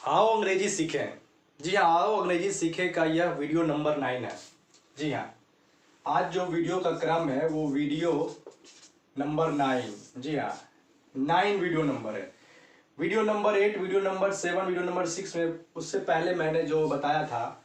आओ अंग्रेजी सीखें। जी हाँ, आओ अंग्रेजी सीखें का यह वीडियो नंबर 9 है। जी हाँ, आज जो वीडियो का क्रम है वो वीडियो नंबर 9। जी हाँ, 9 वीडियो नंबर है। Video number 8, video number 7, video number 6 में उससे पहले मैंने जो बताया था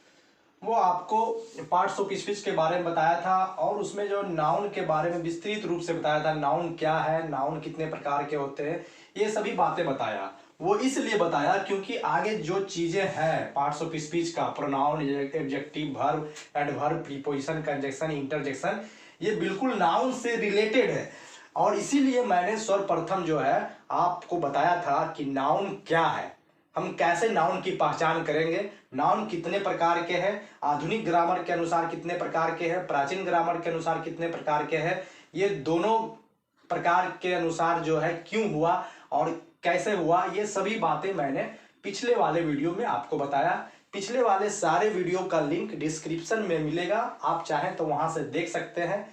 वो आपको पार्ट्स ऑफ स्पीच के बारे में बताया था, और उसमें जो नाउन के बारे में विस्तृत रूप से बताया था। नाउन क्या है, नाउन कितने प्रकार के होते हैं, ये सभी बातें बताया। वो इसलिए बताया क्योंकि आगे जो चीजें हैं पार्ट्स ऑफ स्पीच का, pronoun, adjective, verb, adverb, preposition, conjunction, interjection, ये बिल्कुल नाउन से रिलेटेड है। और इसीलिए मैंने सर्वप्रथम जो है आपको बताया था कि नाउन क्या है, हम कैसे नाउन की पहचान करेंगे, नाउन कितने प्रकार के हैं, आधुनिक ग्रामर के अनुसार कितने प्रकार के हैं, प्राचीन ग्रामर के अनुसार कितने प्रकार के हैं, ये दोनों प्रकार के अनुसार जो है क्यों हुआ और कैसे हुआ, ये सभी बातें मैंने पिछले वाले वीडियो में आपको बताया। पिछले वाले सारे वीडियो का लिंक डिस्क्रिप्शन में मिलेगा, आप चाहें तो वहां से देख सकते हैं।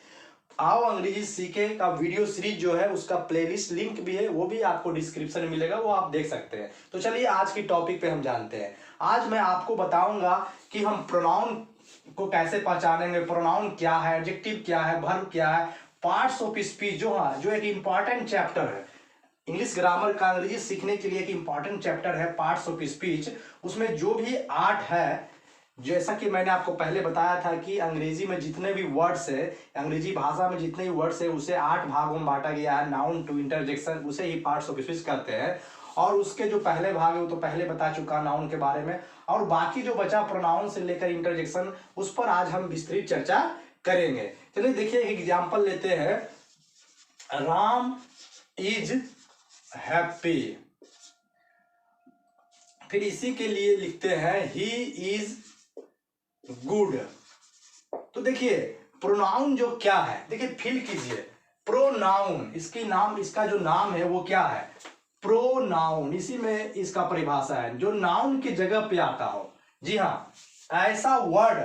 आओ अंग्रेजी सीखे का वीडियो सीरीज जो है उसका प्लेलिस्ट लिंक भी है, वो भी आपको डिस्क्रिप्शन में मिलेगा, वो आप देख सकते हैं। तो चलिए आज की टॉपिक पे हम जानते हैं। आज मैं आपको बताऊंगा कि हम प्रोनाउन को कैसे पहचानेंगे, प्रोनाउन क्या है, एडजेक्टिव क्या है, वर्ब क्या है, पार्ट्स ऑफ स्पीच जो एक इंपॉर्टेंट चैप्टर है इंग्लिश ग्रामर का, अंग्रेजी सीखने के लिए एक इंपॉर्टेंट चैप्टर है पार्ट्स ऑफ स्पीच। उसमें जो भी आर्ट है, जैसा कि मैंने आपको पहले बताया था कि अंग्रेजी में जितने भी वर्ड्स है, अंग्रेजी भाषा में जितने भी वर्ड्स है उसे 8 भागों में बांटा गया है। नाउन टू इंटरजेक्शन, उसे ही पार्ट्स ऑफ स्पीच कहते हैं। और उसके जो पहले भाग है वो तो पहले बता चुका नाउन के बारे में, और बाकी जो बचा प्रोनाउन से लेकर इंटरजेक्शन, उस पर आज हम विस्तृत चर्चा करेंगे। चलिए देखिए, एक एग्जाम्पल लेते हैं। राम इज हैप्पी, फिर इसी के लिए लिखते हैं ही इज गुड। तो देखिए प्रोनाउन जो क्या है, देखिए फील कीजिए, प्रोनाउन, इसका जो नाम है वो क्या है, प्रोनाउन। इसी में इसका परिभाषा है, जो नाउन की जगह पे आता हो। जी हाँ, ऐसा वर्ड,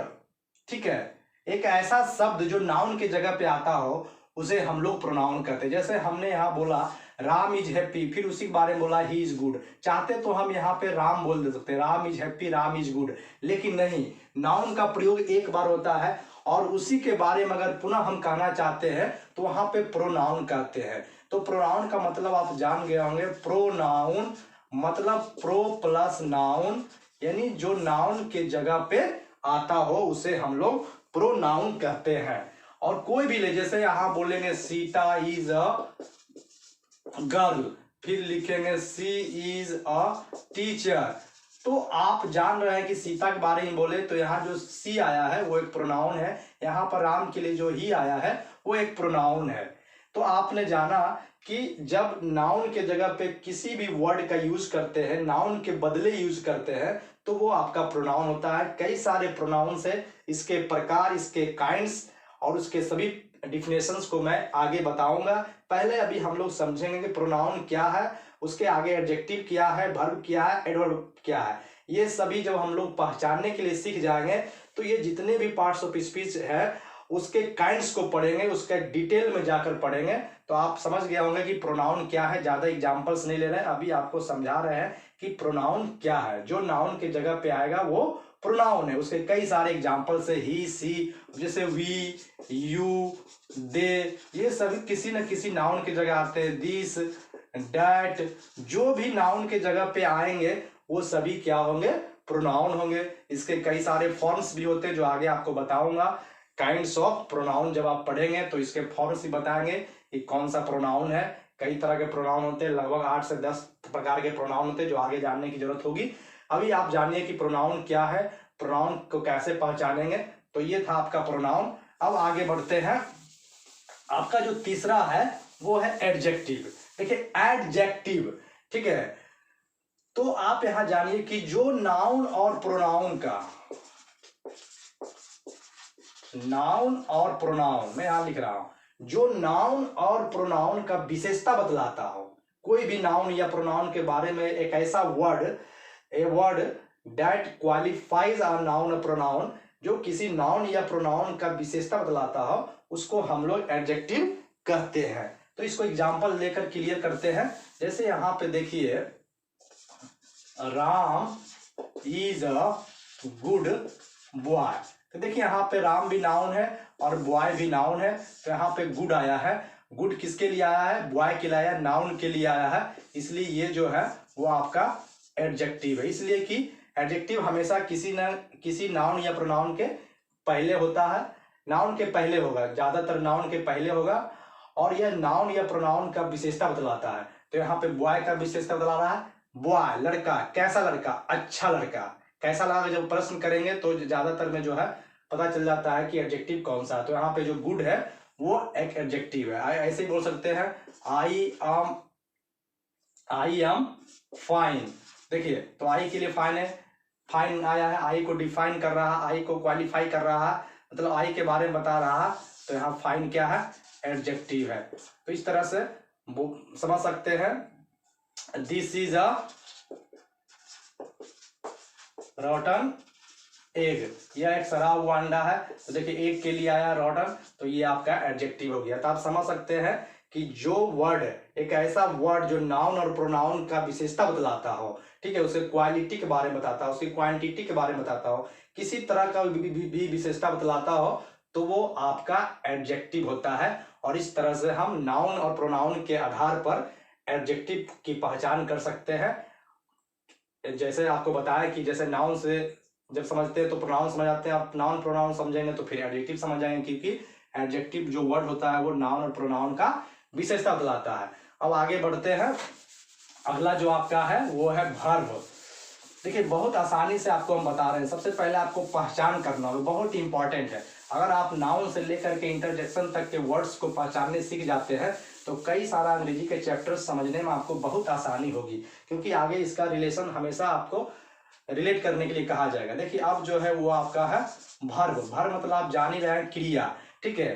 ठीक है, एक ऐसा शब्द जो नाउन की जगह पे आता हो उसे हम लोग प्रोनाउन कहते हैं। जैसे हमने यहाँ बोला राम इज हैप्पी, फिर उसी के बारे में बोला ही इज गुड। चाहते तो हम यहाँ पे राम बोल दे सकते हैं, Ram is happy, Ram is good, लेकिन नहीं, नाउन का प्रयोग एक बार होता है और उसी के बारे में अगर पुनः हम कहना चाहते हैं तो वहां पे प्रोनाउन कहते हैं। तो प्रोनाउन का मतलब आप जान गए होंगे। प्रोनाउन मतलब प्रो प्लस नाउन, यानी जो नाउन के जगह पे आता हो उसे हम लोग प्रोनाउन कहते हैं। और कोई भी ले, जैसे यहां बोलेंगे सीता इज अ गर्ल, फिर लिखेंगे सी इज अ टीचर, तो आप जान रहे हैं कि सीता के बारे में बोले तो यहाँ जो सी आया है वो एक प्रोनाउन है, यहाँ पर राम के लिए जो ही आया है वो एक प्रोनाउन है। तो आपने जाना कि जब नाउन के जगह पे किसी भी वर्ड का यूज करते हैं, नाउन के बदले यूज करते हैं, तो वो आपका प्रोनाउन होता है। कई सारे प्रोनाउंस है, इसके प्रकार, इसके काइंड्स और उसके सभी डिफिनेशंस को मैं आगे बताऊंगा। पहले अभी हम लोग समझेंगे कि प्रोनाउन क्या है, उसके आगे एडजेक्टिव क्या है, वर्ब क्या है, एडवर्ब क्या है। ये सभी जब हम लोग पहचानने के लिए सीख जाएंगे तो ये जितने भी पार्ट्स ऑफ स्पीच है उसके काइंड्स को पढ़ेंगे, उसके डिटेल में जाकर पढ़ेंगे तो आप समझ गए होंगे कि प्रोनाउन क्या है। ज्यादा एग्जांपल्स नहीं ले रहे हैं, अभी आपको समझा रहे हैं कि प्रोनाउन क्या है। जो नाउन के जगह पे आएगा वो प्रोनाउन है। उसके कई सारे एग्जांपल्स है, ही, सी, जैसे वी, यू, दे, ये सभी किसी न किसी नाउन की जगह आते हैं। दिस, डैट, जो भी नाउन के जगह पे आएंगे वो सभी क्या होंगे, प्रोनाउन होंगे। इसके कई सारे फॉर्म्स भी होते हैं जो आगे आपको बताऊंगा। काइंड्स ऑफ प्रोनाउन जब आप पढ़ेंगे तो इसके फॉर्म्स भी बताएंगे कि कौन सा प्रोनाउन है। कई तरह के प्रोनाउन होते हैं, लगभग 8 से 10 प्रकार के प्रोनाउन होते हैं जो आगे जानने की जरूरत होगी। अभी आप जानिए कि प्रोनाउन क्या है, प्रोनाउन को कैसे पहचानेंगे। तो ये था आपका प्रोनाउन। अब आगे बढ़ते हैं। आपका जो तीसरा है वो है एडजेक्टिव। देखिए एडजेक्टिव, ठीक है, तो आप यहां जानिए कि जो नाउन और प्रोनाउन का, नाउन और प्रोनाउन मैं यहां लिख रहा हूं, जो नाउन और प्रोनाउन का विशेषता बतलाता हो, कोई भी नाउन या प्रोनाउन के बारे में एक ऐसा word, A word that qualifies a noun और प्रोनाउन, जो किसी नाउन या प्रोनाउन का विशेषता बतलाता हो, उसको हम लोग एडजेक्टिव कहते हैं। तो इसको एग्जांपल लेकर क्लियर करते हैं। जैसे यहां पे देखिए Ram is a good boy. तो देखिए यहाँ पे राम भी नाउन है और बॉय भी नाउन है, तो यहाँ पे गुड आया है। गुड किसके लिए आया है? बॉय के लिए आया, नाउन के लिए आया है, इसलिए ये जो है वो आपका एडजेक्टिव है। इसलिए कि एडजेक्टिव हमेशा किसी न किसी नाउन या प्रोनाउन के पहले होता है, नाउन के पहले होगा, ज्यादातर नाउन के पहले होगा, और यह नाउन या प्रोनाउन का विशेषता बतलाता है। तो यहाँ पे बॉय का विशेषता बतला रहा है, बॉय लड़का, कैसा लड़का? अच्छा लड़का। कैसा लगा जब प्रश्न करेंगे तो ज्यादातर में जो है पता चल जाता है कि एडजेक्टिव कौन सा है। तो यहाँ पे जो गुड है वो एक एडजेक्टिव है। ऐसे ही बोल सकते हैं आई एम फाइन। देखिए तो आई के लिए फाइन है, फाइन आया है, आई को डिफाइन कर रहा है, आई को क्वालिफाई कर रहा है, मतलब आई के बारे में बता रहा है। तो यहाँ फाइन क्या है? एडजेक्टिव है। तो इस तरह से वो समझ सकते हैं। दिस इज अ रॉटन एग, यह एक सड़ा हुआ अंडा है। तो देखिए एग के लिए आया रॉटन, तो ये आपका एडजेक्टिव हो गया। तो आप समझ सकते हैं कि जो वर्ड, एक ऐसा वर्ड जो नाउन और प्रोनाउन का विशेषता बतलाता हो, ठीक है, उसे क्वालिटी के बारे में बताता हो, उसकी क्वांटिटी के बारे में बताता हो, किसी तरह का भी विशेषता बतलाता हो, तो वो आपका एडजेक्टिव होता है। और इस तरह से हम नाउन और प्रोनाउन के आधार पर एडजेक्टिव की पहचान कर सकते हैं। जैसे आपको बताया कि जैसे नाउन से जब समझते हैं तो प्रोनाउन समझ आते हैं, आप नाउन प्रोनाउन समझेंगे तो फिर एडजेक्टिव समझ जाएंगे, क्योंकि एडजेक्टिव जो वर्ड होता है वो नाउन और प्रोनाउन का विशेषता बतलाता है। अब आगे बढ़ते हैं। अगला जो आपका है वो है वर्ब। देखिए बहुत आसानी से आपको हम बता रहे हैं। सबसे पहले आपको पहचान करना होगा, बहुत इंपॉर्टेंट है। अगर आप नाउन से लेकर के इंटरजेक्शन तक के वर्ड्स को पहचानने सीख जाते हैं तो कई सारा अंग्रेजी के चैप्टर्स समझने में आपको बहुत आसानी होगी, क्योंकि आगे इसका रिलेशन हमेशा आपको रिलेट करने के लिए कहा जाएगा। देखिए अब जो है वो आपका है वर्ब। वर्ब मतलब आप जान ही रहे हैं, क्रिया, ठीक है।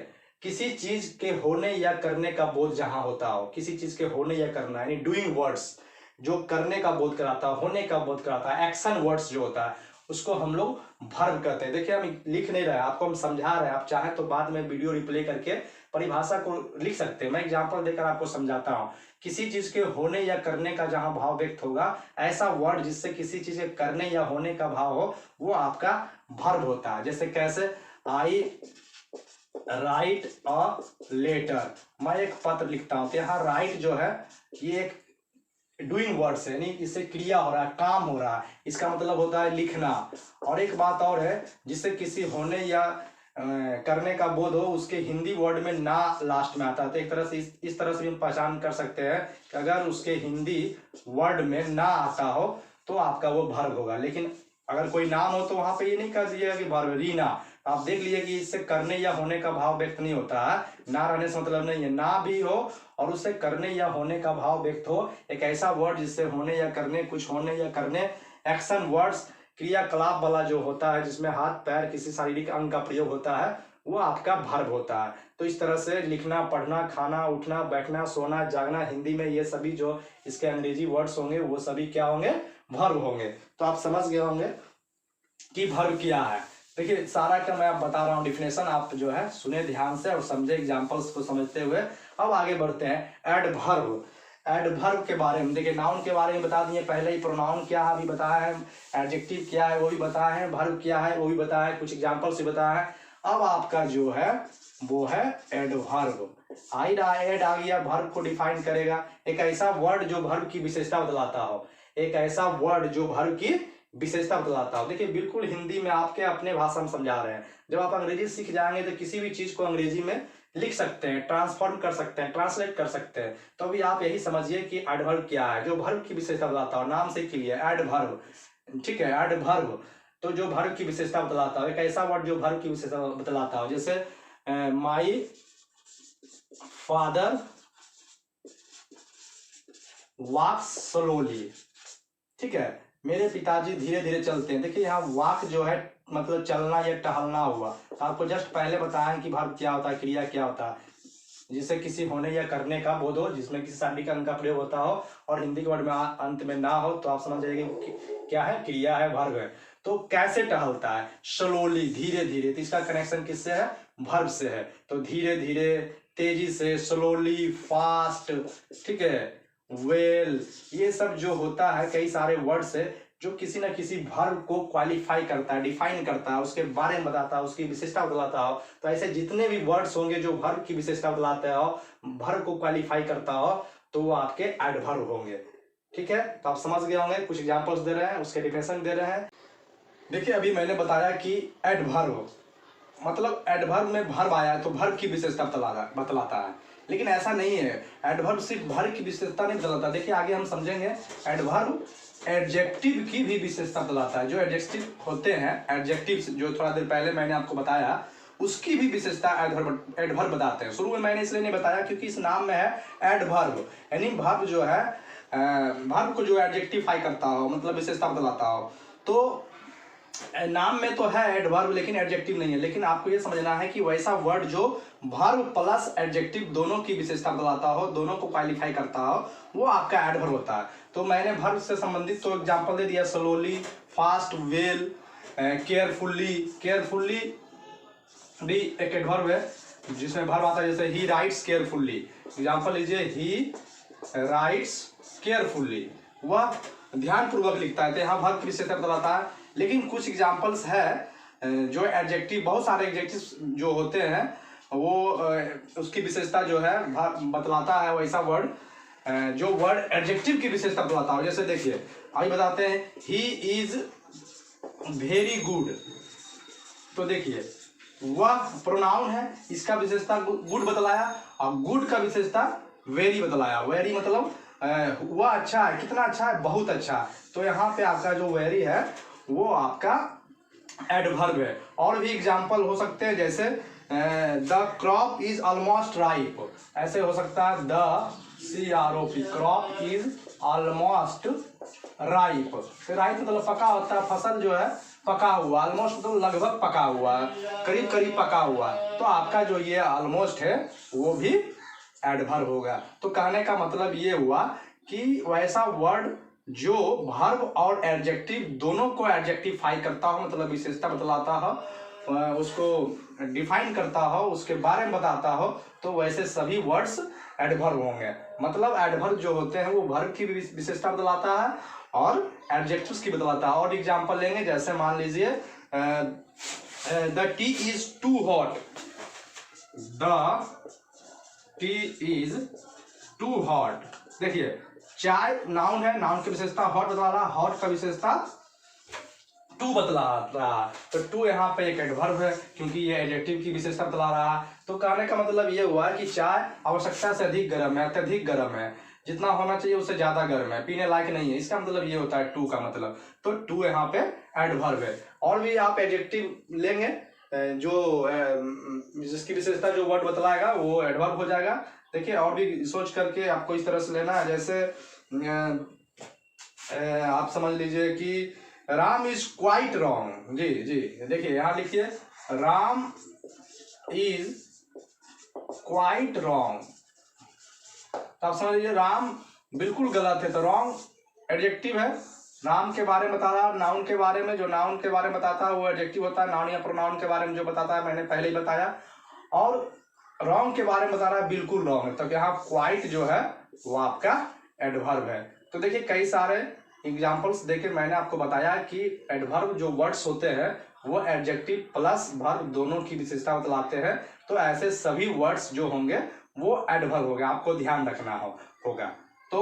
किसी चीज के होने या करने का बोध जहां होता हो, किसी चीज के होने या करना, यानी डूइंग वर्ड्स, जो करने का बोध कराता है, होने का बोध कराता है, एक्शन वर्ड्स जो होता है, उसको हम लोग वर्ब कहते हैं। देखिए हम लिख नहीं रहे, आपको हम समझा रहे हैं। आप चाहें तो बाद में वीडियो रिप्ले करके परिभाषा को लिख सकते हैं। मैं एग्जांपल देकर आपको समझाता हूं। किसी चीज के होने या करने का जहां भाव व्यक्त होगा, ऐसा वर्ड जिससे किसी चीज के करने या होने का भाव हो, वो आपका वर्ब होता है। जैसे कैसे? आई राइट अ लेटर, मैं एक पत्र लिखता हूं। तो यहाँ राइट जो है ये एक डूइंग वर्ड्स है, यानी इससे क्रिया हो रहा है, काम हो रहा है, इसका मतलब होता है लिखना। और एक बात और है, जिससे किसी होने या करने का बोध हो, उसके हिंदी वर्ड में ना लास्ट में आता है। तो एक तरह से इस तरह से भी हम पहचान कर सकते हैं कि अगर उसके हिंदी वर्ड में ना आता हो तो आपका वो वर्ब होगा। लेकिन अगर कोई नाम हो तो वहां पे ये नहीं कह दीजिएगा कि वर्ब। रीना, आप देख लीजिए कि इससे करने या होने का भाव व्यक्त नहीं होता है, ना रहने से मतलब नहीं है, ना भी हो और उससे करने या होने का भाव व्यक्त हो। एक ऐसा वर्ड जिससे होने या करने, कुछ होने या करने, एक्शन वर्ड्स, क्रियाकलाप वाला जो होता है, जिसमें हाथ पैर किसी शारीरिक अंग का प्रयोग होता है, वो आपका वर्ब होता है। तो इस तरह से लिखना, पढ़ना, खाना, उठना, बैठना, सोना, जागना, हिंदी में ये सभी जो इसके अंग्रेजी वर्ड्स होंगे वो सभी क्या होंगे? वर्ब होंगे। तो आप समझ गए होंगे कि वर्ब क्या है। देखिए सारा का मैं आप बता रहा हूँ डिफिनेशन, आप जो है सुने ध्यान से और समझे एग्जांपल्स को समझते हुए। अब आगे बढ़ते हैं एडवर्ब। एडवर्ब के बारे में देखिए, नाउन के बारे में बता दिए पहले ही, प्रोनाउन क्या है अभी बताया है, एडजेक्टिव क्या है वो भी बताया है, वर्ब क्या है वो भी बताया है, कुछ एग्जांपल से बताया है। अब आपका जो है वो है एडवर्ब। एड आ गया, वर्ब को डिफाइन करेगा। एक ऐसा वर्ड जो वर्ब की विशेषता बतलाता हो, एक ऐसा वर्ड जो वर्ब की विशेषता बतलाता हो। देखिए बिल्कुल हिंदी में आपके अपने भाषा में समझा रहे हैं। जब आप अंग्रेजी सीख जाएंगे तो किसी भी चीज को अंग्रेजी में लिख सकते हैं, ट्रांसफॉर्म कर सकते हैं, ट्रांसलेट कर सकते हैं। तो अभी आप यही समझिए कि एडवर्ब क्या है, जो वर्ब की विशेषता बतलाता हो। नाम से क्लियर, एडवर्ब, ठीक है, एडवर्ब तो जो वर्ब की विशेषता बतलाता हो, एक ऐसा वर्ड जो वर्ब की विशेषता बतलाता हो। जैसे माई फादर वॉक्स स्लोली, ठीक है, मेरे पिताजी धीरे धीरे चलते हैं। देखिए यहाँ वॉक जो है मतलब चलना या टहलना हुआ। तो आपको जस्ट पहले बताया कि वर्ब क्या होता है, क्रिया क्या होता है, जिससे किसी होने या करने का बोध हो, जिसमें किसी शारीरिक अंग का प्रयोग होता हो और हिंदी के वर्ड में अंत में ना हो, तो आप समझ जाइए क्या है, क्रिया है, वर्ब है। तो कैसे टहलता है? स्लोली, धीरे धीरे। तो इसका कनेक्शन किससे है? वर्ब से है। तो धीरे धीरे, तेजी से, स्लोली, फास्ट, ठीक है, वेल, ये सब जो होता है कई सारे वर्ड्स है जो किसी ना किसी वर्ब को क्वालिफाई करता है, डिफाइन करता है, उसके बारे में बताता है, उसकी विशेषता बतलाता हो। तो ऐसे जितने भी वर्ड्स होंगे जो वर्ब की विशेषता बतलाते हो, वर्ब को क्वालिफाई करता हो, तो वो आपके एडवर्ब होंगे। ठीक है, तो आप समझ गए होंगे। कुछ एग्जांपल्स दे रहे हैं, उसके डिफिनेशन दे रहे हैं। देखिए अभी मैंने बताया कि एडवर्ब मतलब एडवर्ब में वर्ब आया तो वर्ब की विशेषता बतलाता है, लेकिन ऐसा नहीं है। एडवर्ब सिर्फ वर्ब की विशेषता नहीं बतलाता। देखिए आगे हम समझेंगे। एडवर्ब एडजेक्टिव की भी विशेषता बतलाता है। जो एडजेक्टिव होते हैं, एडजेक्टिव्स जो थोड़ा देर पहले मैंने आपको बताया, उसकी भी विशेषता एडवर्ब बताते हैं। शुरू में मैंने इसलिए नहीं बताया क्योंकि इस नाम में है एडवर्ब, यानी वर्ब जो है वर्ब को जो एडजेक्टिफाई करता हो, मतलब विशेषता बतलाता हो। तो नाम में तो है एडवर्ब, लेकिन एडजेक्टिव नहीं है। लेकिन आपको ये समझना है कि वैसा वर्ड जो वर्ब प्लस एडजेक्टिव दोनों की विशेषता बतलाता हो, दोनों को क्वालिफाई करता हो, वो आपका एडवर्ब होता है। तो मैंने वर्ब से संबंधित तो एग्जांपल दे दिया, slowly, fast, well, carefully. Carefully भी एक एडवर्ब है जिसमें वर्ब आता है, जैसे ही राइट्स केयरफुल्ली। एग्जांपल लीजिए, ही राइट्स केयरफुल्ली, वह ध्यानपूर्वक लिखता है। तो यहाँ वर्ब की विशेषता बतलाता है। लेकिन कुछ एग्जांपल्स है जो एडजेक्टिव, बहुत सारे एडजेक्टिव जो होते हैं वो उसकी विशेषता जो है बतलाता है वैसा वर्ड जो वर्ड एडजेक्टिव की विशेषता बतलाता है। जैसे देखिए आइए बताते हैं, ही इज वेरी गुड। तो देखिए वह प्रोनाउन है, इसका विशेषता गुड बतलाया, और गुड का विशेषता वेरी बतलाया। वेरी मतलब वह अच्छा है, कितना अच्छा है, बहुत अच्छा। तो यहाँ पे आपका जो वेरी है वो आपका एडवर्ब है। और भी एग्जांपल हो सकते हैं, जैसे the crop is almost ripe, ऐसे हो सकता है the CROP, crop is almost ripe. Ripe मतलब पका होता है, फसल जो है पका हुआ, ऑलमोस्ट मतलब लगभग पका हुआ, करीब करीब पका हुआ। तो आपका जो ये ऑलमोस्ट है वो भी एडवर्ब होगा। तो कहने का मतलब ये हुआ कि वैसा वर्ड जो वर्ब और एडजेक्टिव दोनों को एडजेक्टिफाई करता हो, मतलब विशेषता बतलाता हो, उसको डिफाइन करता हो, उसके बारे में बताता हो, तो वैसे सभी वर्ड्स एडवर्ब होंगे। मतलब एडवर्ब जो होते हैं वो वर्ब की भी विशेषता बतलाता है और एडजेक्टिव्स की बतलाता है। और एग्जांपल लेंगे, जैसे मान लीजिए the tea is too hot, the tea is too hot. देखिए चाय नाउन है, नाउन की विशेषता हॉट बतला रहा, हॉट का विशेषता टू बतला रहा। तो टू यहाँ पे एक एडवर्ब है क्योंकि ये एडजेक्टिव की विशेषता बतला रहा। तो कहने का मतलब ये हुआ कि चाय आवश्यकता से अधिक गर्म है, अत्यधिक गर्म है, जितना होना चाहिए उससे ज्यादा गर्म है, पीने लायक नहीं है। इसका मतलब ये होता है टू का मतलब। तो टू यहाँ पे एडवर्ब है। और भी आप एडजेक्टिव लेंगे जो जिसकी विशेषता जो वर्ड बतलाएगा वो एडवर्ब हो जाएगा। देखिए और भी सोच करके आपको इस तरह से लेना है। जैसे आप समझ लीजिए कि राम इज क्वाइट रॉन्ग। जी जी, देखिए यहाँ लिखिए राम इज क्वाइट रॉन्ग। तो आप समझ लीजिए राम बिल्कुल गलत है। तो रॉन्ग एडजेक्टिव है, नाम के बारे में बता रहा, नाउन के बारे में, जो नाउन के बारे में बताता है वो एडजेक्टिव होता है। नाउन या प्रोनाउन के बारे में जो बताता है मैंने पहले ही बताया। और रॉन्ग के बारे में बता रहा है बिल्कुल रॉन्ग है, तो यहाँ क्वाइट जो है वो आपका एडवर्ब है। तो देखिए कई सारे एग्जांपल्स देके मैंने आपको बताया कि एडवर्ब जो वर्ड्स होते हैं वो एडजेक्टिव प्लस वर्ब दोनों की विशेषता बतलाते हैं। तो ऐसे सभी वर्ड्स जो होंगे वो एडवर्ब होगा, आपको ध्यान रखना होगा। तो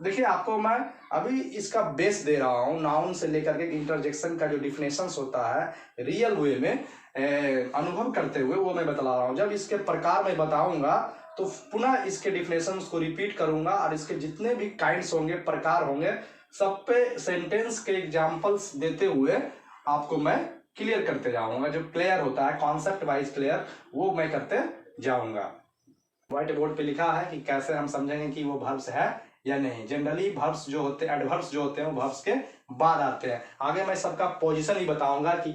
देखिए आपको मैं अभी इसका बेस दे रहा हूँ, नाउन से लेकर के इंटरजेक्शन का जो डिफिनेशंस होता है रियल वे में अनुभव करते हुए वो मैं बता रहा हूँ। जब इसके प्रकार मैं बताऊंगा तो पुनः इसके डिफिनेशंस को रिपीट करूंगा और इसके जितने भी काइंड्स होंगे, प्रकार होंगे, सब पे सेंटेंस के एग्जांपल्स देते हुए आपको मैं क्लियर करते जाऊंगा। जो क्लियर होता है कॉन्सेप्ट वाइज क्लियर, वो मैं करते जाऊंगा। व्हाइट बोर्ड पे लिखा है कि कैसे हम समझेंगे कि वो वर्ब्स है या नहीं। जनरली वर्ब्स जो होते हैं, एडवर्ब्स जो होते हैं वो वर्ब्स के बाद आते हैं। आगे मैं सबका पोजीशन ही बताऊंगा कि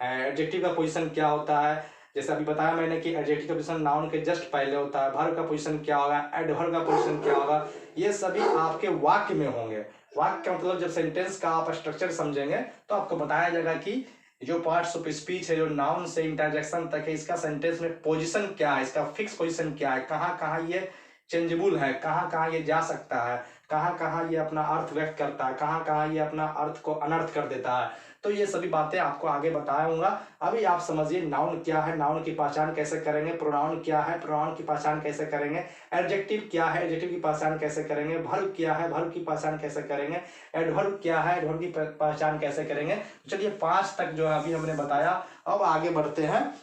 एडजेक्टिव का पोजीशन क्या होता है। जैसे अभी बताया मैंने कि एडजेक्टिव का पोजीशन नाउन के जस्ट पहले होता है, वर्ब का पोजीशन क्या होगा, एडवर्ब का पोजीशन क्या होगा, ये सभी आपके वाक्य में होंगे। वाक्य का मतलब जब सेंटेंस का आप स्ट्रक्चर समझेंगे तो आपको बताया जाएगा कि जो पार्ट्स ऑफ स्पीच है, जो नाउन से इंटरजेक्शन तक है, इसका सेंटेंस में पोजीशन क्या है, इसका फिक्स पोजीशन क्या है, कहाँ कहाँ ये चेंजेबल है, कहाँ कहाँ ये जा सकता है, कहाँ कहाँ ये अपना अर्थ व्यक्त करता है, कहाँ कहाँ ये अपना अर्थ को अनर्थ कर देता है। तो ये सभी बातें आपको आगे बताऊंगा। अभी आप समझिए नाउन क्या है, नाउन की पहचान कैसे करेंगे, प्रोनाउन क्या है, प्रोनाउन की पहचान कैसे करेंगे, एडजेक्टिव क्या है, एडजेक्टिव की पहचान कैसे करेंगे, वर्ब क्या है, वर्ब की पहचान कैसे करेंगे, एडवर्ब क्या है, एडवर्ब की पहचान कैसे करेंगे। चलिए 5 तक जो है अभी हमने बताया। अब आगे बढ़ते हैं,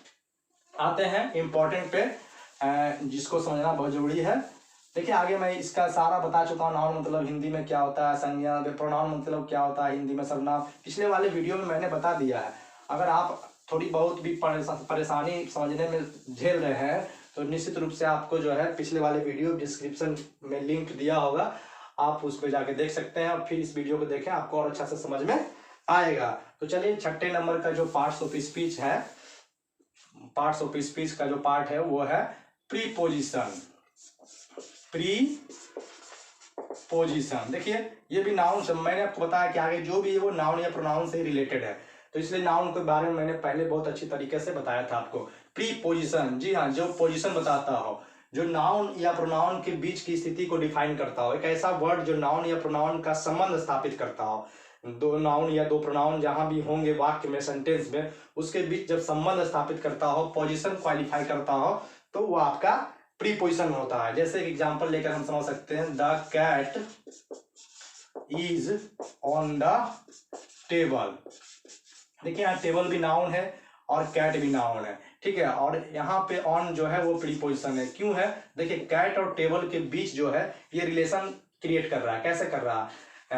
आते हैं इंपॉर्टेंट पे, जिसको समझना बहुत जरूरी है। देखिए आगे मैं इसका सारा बता चुका हूँ, नाउन मतलब हिंदी में क्या होता है, संज्ञा, प्रोनाउन मतलब क्या होता है हिंदी में, सर्वनाम पिछले वाले वीडियो में मैंने बता दिया है। अगर आप थोड़ी बहुत भी परेशानी समझने में झेल रहे हैं तो निश्चित रूप से आपको जो है पिछले वाले वीडियो डिस्क्रिप्शन में लिंक दिया होगा, आप उस पर जाके देख सकते हैं और फिर इस वीडियो को देखें, आपको और अच्छा से समझ में आएगा। तो चलिए 6 नंबर का जो पार्ट्स ऑफ स्पीच है, पार्ट्स ऑफ स्पीच का जो पार्ट है वो है प्रीपोजिशन। प्रीपोजिशन देखिए ये भी नाउन से, मैंने आपको बताया कि आगे जो भी है वो नाउन या प्रोनाउन से रिलेटेड है, तो इसलिए नाउन के बारे में मैंने पहले बहुत अच्छी तरीके से बताया था आपको। प्रीपोजिशन, जी हाँ, जो पोजीशन बताता हो, जो नाउन या प्रोनाउन के बीच की स्थिति को डिफाइन करता हो, एक ऐसा वर्ड जो नाउन या प्रोनाउन का संबंध स्थापित करता हो। दो नाउन या दो प्रोनाउन जहां भी होंगे वाक्य में, सेंटेंस में, उसके बीच जब संबंध स्थापित करता हो, पोजीशन क्वालिफाई करता हो, तो वो आपका प्रीपोजिशन होता है। जैसे एक एग्जांपल लेकर हम समझ सकते हैं, the cat is on the table. देखिए यहाँ टेबल भी नाउन है और कैट भी नाउन है, ठीक है, और यहाँ पे ऑन जो है वो प्रीपोजिशन है। क्यों है? देखिए कैट और टेबल के बीच जो है ये रिलेशन क्रिएट कर रहा है। कैसे कर रहा है?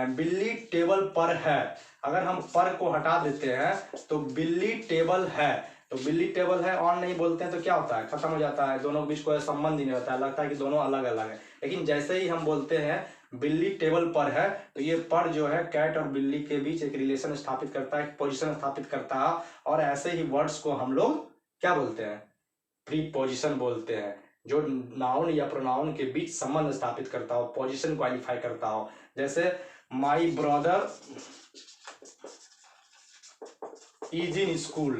बिल्ली टेबल पर है, अगर हम पर को हटा देते हैं तो बिल्ली टेबल है, तो बिल्ली टेबल है, ऑन नहीं बोलते हैं तो क्या होता है? खत्म हो जाता है, दोनों के बीच कोई संबंध ही नहीं होता है, लगता है कि दोनों अलग अलग है। लेकिन जैसे ही हम बोलते हैं बिल्ली टेबल पर है, तो ये पर जो है कैट और बिल्ली के बीच एक रिलेशन स्थापित करता है, एक पोजीशन स्थापित करता है, और ऐसे ही वर्ड्स को हम लोग क्या बोलते हैं? प्रीपोजिशन बोलते हैं, जो नाउन या प्रोनाउन के बीच संबंध स्थापित करता हो, पोजीशन क्वालिफाई करता हो। जैसे my brother is in school,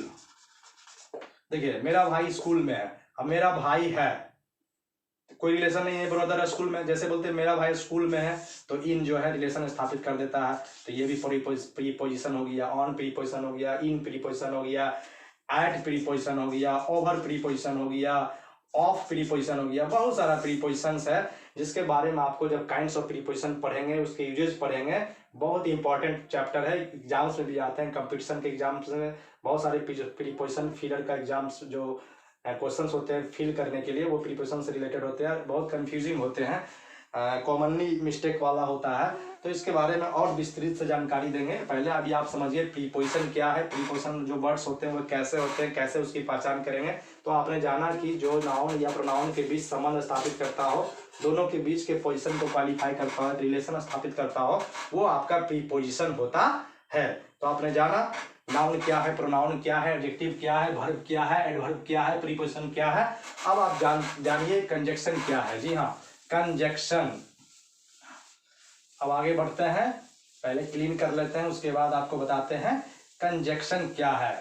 देखिए मेरा भाई स्कूल में है, अब मेरा भाई है, कोई रिलेशन नहीं है ब्रदर स्कूल में, जैसे बोलते हैं मेरा भाई स्कूल में है तो इन जो है रिलेशन स्थापित कर देता है, तो ये भी प्रीपोजिशन हो गया, ऑन प्रीपोजिशन हो गया, इन प्रीपोजिशन हो गया, एट प्रीपोजिशन हो गया, ओवर प्रीपोजिशन हो गया, ऑफ प्रीपोजिशन हो गया। बहुत सारा प्रीपोजिशंस है जिसके बारे में आपको जब काइंड्स ऑफ प्रीपोजिशन पढ़ेंगे, उसके यूजेस पढ़ेंगे, बहुत ही इंपॉर्टेंट चैप्टर है, एग्जाम्स में भी आते हैं, कंपटीशन के एग्जाम्स में बहुत सारे प्रीपोजिशन फीलर का एग्जाम्स जो क्वेश्चंस होते हैं फिल करने के लिए, वो प्रीपोजिशन से रिलेटेड होते हैं, बहुत कंफ्यूजिंग होते हैं, कॉमनली मिस्टेक वाला होता है, तो इसके बारे में और विस्तृत से जानकारी देंगे। पहले अभी आप समझिए प्रीपोजिशन क्या है, प्रीपोजिशन जो वर्ड्स होते हैं वो कैसे होते हैं, कैसे उसकी पहचान करेंगे। तो आपने जाना कि जो नाउन या प्रोनाउन के बीच संबंध स्थापित करता हो, दोनों के बीच के पोजिशन को क्वालिफाई करता हो, रिलेशन स्थापित करता हो, वो आपका प्रीपोजिशन होता है। तो आपने जाना नाउन क्या है, प्रोनाउन क्या है, एडजेक्टिव क्या है, वर्ब क्या है, एडवर्ब क्या है, प्रीपोजिशन क्या है। अब आप जानिए कंजक्शन क्या है। जी हाँ, कंजक्शन। अब आगे बढ़ते हैं, पहले क्लीन कर लेते हैं, उसके बाद आपको बताते हैं कंजक्शन क्या है।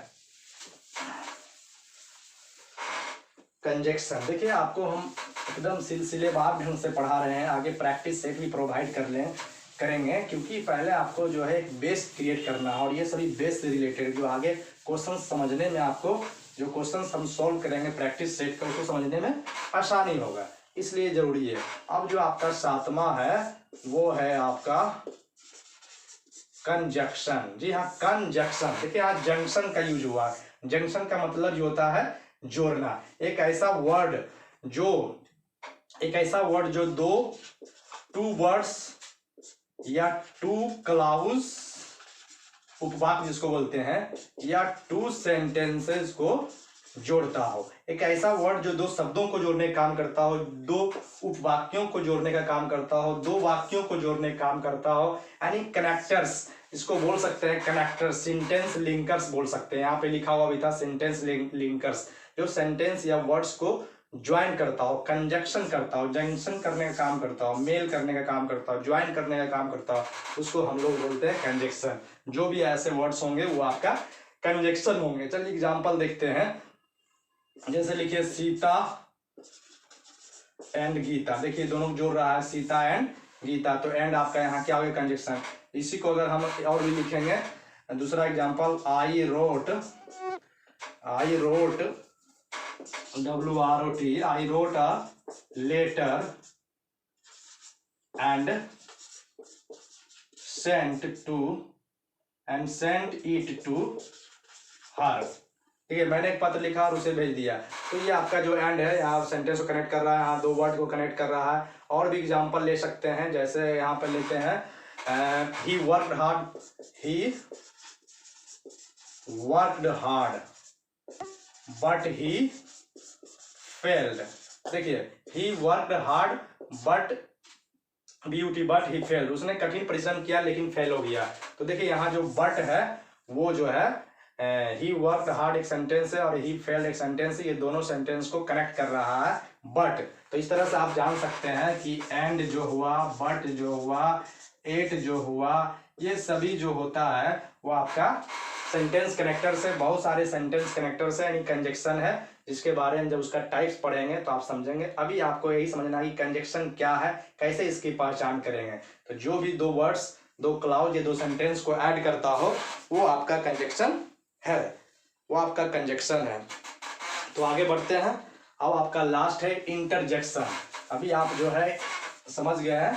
कंजक्शन देखिए आपको हम एकदम सिलसिलेवार ढंग से पढ़ा रहे हैं, आगे प्रैक्टिस सेट भी प्रोवाइड करेंगे, क्योंकि पहले आपको जो है एक बेस क्रिएट करना है, और ये सभी बेस से रिलेटेड जो आगे क्वेश्चन समझने में, आपको जो क्वेश्चन हम सॉल्व करेंगे प्रैक्टिस सेट का, उसको समझने में आसानी होगा, इसलिए जरूरी है। अब जो आपका 7वां है वो है आपका कंजक्शन। जी हाँ, कंजक्शन। देखिए आज जंक्शन का यूज हुआ है। जंक्शन का मतलब जो होता है जोड़ना, एक ऐसा वर्ड जो टू वर्ड्स या टू क्लाउज, उपवाक्य जिसको बोलते हैं, या टू सेंटेंसेस को जोड़ता हो। एक ऐसा वर्ड जो दो शब्दों को जोड़ने का काम करता हो, दो उपवाक्यों को जोड़ने का काम करता हो, दो वाक्यों को जोड़ने का काम करता हो, यानी कनेक्टर्स, इसको बोल सकते हैं कनेक्टर्स, सेंटेंस लिंकर्स बोल सकते हैं। यहाँ पे लिखा हुआ भी था सेंटेंस लिंकर्स, जो सेंटेंस या वर्ड्स को ज्वाइन करता हो, कंजक्शन करता हो, जंक्शन करने का काम करता हो, मेल करने का काम करता हो, ज्वाइन करने का काम करता हो, उसको हम लोग बोलते हैं कंजक्शन। जो भी ऐसे वर्ड्स होंगे वो आपका कंजक्शन होंगे। चलिए एग्जांपल देखते हैं, जैसे लिखिए सीता एंड गीता, देखिए दोनों जोड़ रहा है, सीता एंड गीता, तो एंड आपका यहाँ क्या हो गया, कंजक्शन। इसी को अगर हम और भी लिखेंगे, दूसरा example, I wrote WROT, I wrote a letter and sent it to her, ठीक है, मैंने एक पत्र लिखा और उसे भेज दिया। तो ये आपका जो एंड है, यहाँ सेंटेंस को कनेक्ट कर रहा है, यहाँ दो वर्ड को कनेक्ट कर रहा है। और भी एग्जांपल ले सकते हैं, जैसे यहाँ पर लेते हैं he worked hard but he failed, देखिए he worked hard but he failed, उसने कठिन परिश्रम किया लेकिन फेल हो गया। तो देखिए यहाँ जो बट है वो जो है ही वर्कड हार्ड एक सेंटेंस है और ही फेल्ड एक सेंटेंस है, ये दोनों सेंटेंस को कनेक्ट कर रहा है बट। तो इस तरह से आप जान सकते हैं कि एंड जो हुआ, बट जो हुआ, एट जो हुआ, ये सभी जो होता है वो आपका सेंटेंस कनेक्टर से, बहुत सारे सेंटेंस कनेक्टर से, यानी कंजक्शन है, जिसके बारे में जब उसका टाइप्स पढ़ेंगे तो आप समझेंगे। अभी आपको यही समझना है कि कंजक्शन क्या है, कैसे इसकी पहचान करेंगे। तो जो भी दो वर्ड्स, दो क्लाउज या दो सेंटेंस को ऐड करता हो वो आपका कंजक्शन है, वो आपका कंजक्शन है। तो आगे बढ़ते हैं। अब आपका लास्ट है इंटरजेक्शन। अभी आप जो है समझ गए हैं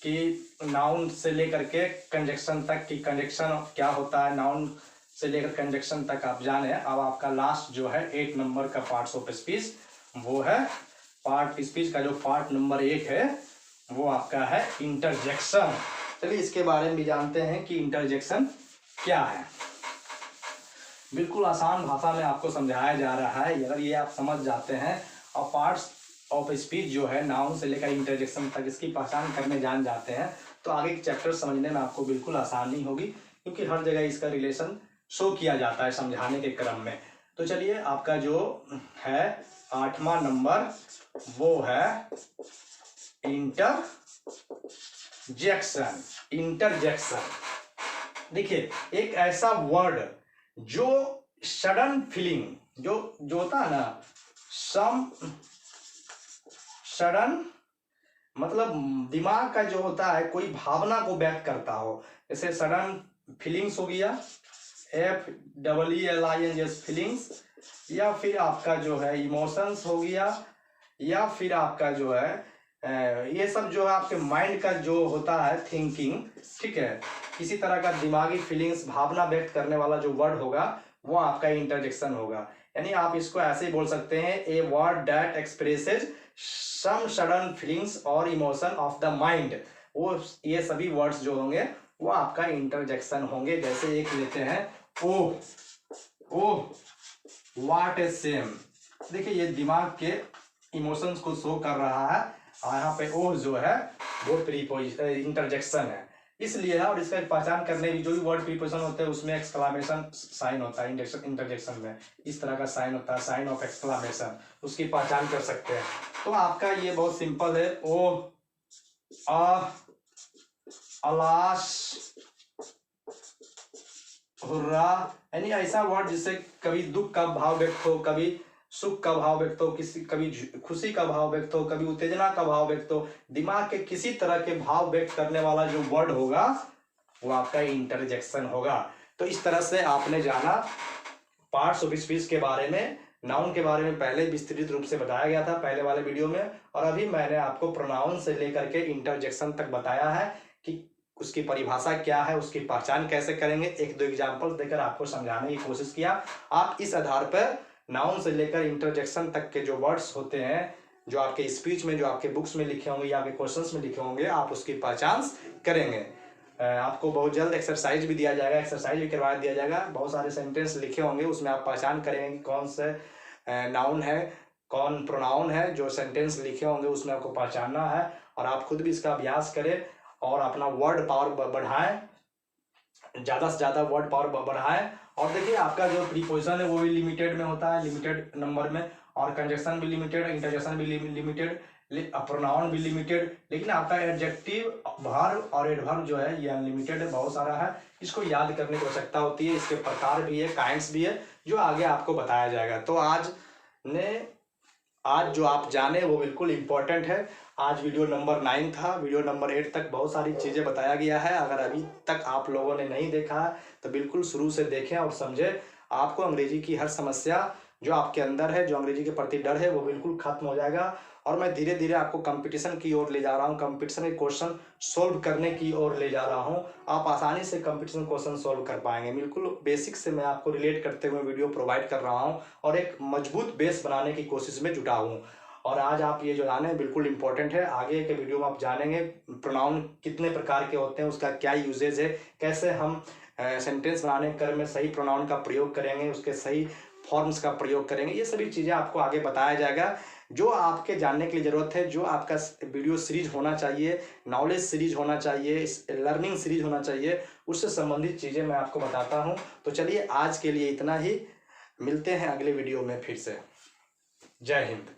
कि नाउन से लेकर के कंजक्शन तक की, कंजक्शन क्या होता है, नाउन से लेकर कंजक्शन तक आप जाने। अब आपका लास्ट जो है 8 नंबर का पार्ट्स ऑफ स्पीच, वो है पार्ट स्पीच का जो पार्ट नंबर 1 है वो आपका है इंटरजेक्शन। चलिए इसके बारे में भी जानते हैं कि इंटरजेक्शन क्या है। बिल्कुल आसान भाषा में आपको समझाया जा रहा है, अगर ये आप समझ जाते हैं और पार्ट्स ऑफ स्पीच जो है नाउन से लेकर इंटरजेक्शन तक इसकी पहचान करने जान जाते हैं तो आगे के चैप्टर समझने में आपको बिल्कुल आसानी होगी, क्योंकि हर जगह इसका रिलेशन शो किया जाता है समझाने के क्रम में। तो चलिए आपका जो है 8वां नंबर वो है इंटरजेक्शन। देखिए एक ऐसा वर्ड जो सडन फीलिंग जो होता है ना, सडन मतलब दिमाग का जो होता है, कोई भावना को व्यक्त करता हो, जैसे सडन फीलिंग्स हो गया, FEELINGS फीलिंग्स, या फिर आपका जो है इमोशंस हो गया, या फिर आपका जो है ये सब जो है आपके माइंड का जो होता है थिंकिंग, ठीक है, किसी तरह का दिमागी फीलिंग्स, भावना व्यक्त करने वाला जो वर्ड होगा वो आपका इंटरजेक्शन होगा। यानी आप इसको ऐसे ही बोल सकते हैं, a word that expresses some sudden feelings और इमोशन ऑफ द माइंड, वो ये सभी वर्ड्स जो होंगे वो आपका इंटरजेक्शन होंगे। जैसे एक लेते हैं, ओह व्हाट ए सेम, देखिए ये दिमाग के इमोशंस को शो कर रहा है और यहाँ पे ओह जो है वो प्रीपोजिशन इंटरजेक्शन है, इसलिए है। और इसका पहचान करने भी जो भी वर्ड प्रीपोजिशन होते हैं उसमें एक्सक्लामेशन साइन होता है इंटरजेक्शन में, इस तरह का साइन होता है, साइन ऑफ एक्सक्लामेशन, उसकी पहचान कर सकते हैं। तो आपका ये बहुत सिंपल है, ओह, अलाश, हुर्रा, यानी ऐसा वर्ड जिससे कभी दुख का भाव व्यक्त हो, कभी सुख का भाव व्यक्त हो, कभी खुशी का भाव व्यक्त हो, कभी उत्तेजना का भाव व्यक्त हो, दिमाग के किसी तरह के भाव व्यक्त करने वाला जो वर्ड होगा वो आपका इंटरजेक्शन होगा। तो इस तरह से आपने जाना पार्ट्स ऑफ स्पीच के बारे में। नाउन के बारे में पहले विस्तृत रूप से बताया गया था पहले वाले वीडियो में, और अभी मैंने आपको प्रोनाउन से लेकर के इंटरजेक्शन तक बताया है कि उसकी परिभाषा क्या है, उसकी पहचान कैसे करेंगे। एक दो एग्जाम्पल देकर आपको समझाने की कोशिश किया। आप इस आधार पर नाउन से लेकर इंटरजेक्शन तक के जो वर्ड्स होते हैं, जो आपके स्पीच में, जो आपके बुक्स में लिखे होंगे या आपके क्वेश्चंस में लिखे होंगे, आप उसकी पहचान करेंगे। आपको बहुत जल्द एक्सरसाइज भी दिया जाएगा, एक्सरसाइज भी करवा दिया जाएगा। बहुत सारे सेंटेंस लिखे होंगे, उसमें आप पहचान करेंगे कि कौन से नाउन है, कौन प्रोनाउन है। जो सेंटेंस लिखे होंगे उसमें आपको पहचानना है, और आप खुद भी इसका अभ्यास करें और अपना वर्ड पावर बढ़ाएं, ज़्यादा से ज़्यादा वर्ड पावर बढ़ाएं। और देखिए आपका जो प्रीपोजिशन है वो भी लिमिटेड में होता है, लिमिटेड नंबर में, और कंजक्शन भी लिमिटेड, इंटरजेक्शन भी लिमिटेड, प्रोनाउन भी लिमिटेड, लेकिन आपका एडजेक्टिव, वर्ब और एडवर्ब जो है ये अनलिमिटेड है, बहुत सारा है। इसको याद करने की आवश्यकता होती है, इसके प्रकार भी है, काइंड्स भी है, जो आगे आपको बताया जाएगा। तो आज ने आज जो आप जाने वो बिल्कुल इम्पोर्टेंट है। आज वीडियो नंबर 9 था, वीडियो नंबर 8 तक बहुत सारी चीज़ें बताया गया है। अगर अभी तक आप लोगों ने नहीं देखा है तो बिल्कुल शुरू से देखें और समझें। आपको अंग्रेजी की हर समस्या जो आपके अंदर है, जो अंग्रेजी के प्रति डर है, वो बिल्कुल खत्म हो जाएगा। और मैं धीरे धीरे आपको कंपटीशन की ओर ले जा रहा हूँ, कंपटीशन के क्वेश्चन सोल्व करने की ओर ले जा रहा हूँ। आप आसानी से कंपटीशन क्वेश्चन सोल्व कर पाएंगे। बिल्कुल बेसिक से मैं आपको रिलेट करते हुए वीडियो प्रोवाइड कर रहा हूँ और एक मजबूत बेस बनाने की कोशिश में जुटा हूँ। और आज आप ये जो जाने बिल्कुल इंपॉर्टेंट है। आगे के वीडियो में आप जानेंगे प्रोनाउन कितने प्रकार के होते हैं, उसका क्या यूजेज है, कैसे हम सेंटेंस बनाने क्रम में सही प्रोनाउन का प्रयोग करेंगे, उसके सही फॉर्म्स का प्रयोग करेंगे। ये सभी चीज़ें आपको आगे बताया जाएगा जो आपके जानने के लिए ज़रूरत है, जो आपका वीडियो सीरीज होना चाहिए, नॉलेज सीरीज होना चाहिए, लर्निंग सीरीज होना चाहिए, उससे संबंधित चीज़ें मैं आपको बताता हूँ। तो चलिए आज के लिए इतना ही, मिलते हैं अगले वीडियो में फिर से। जय हिंद।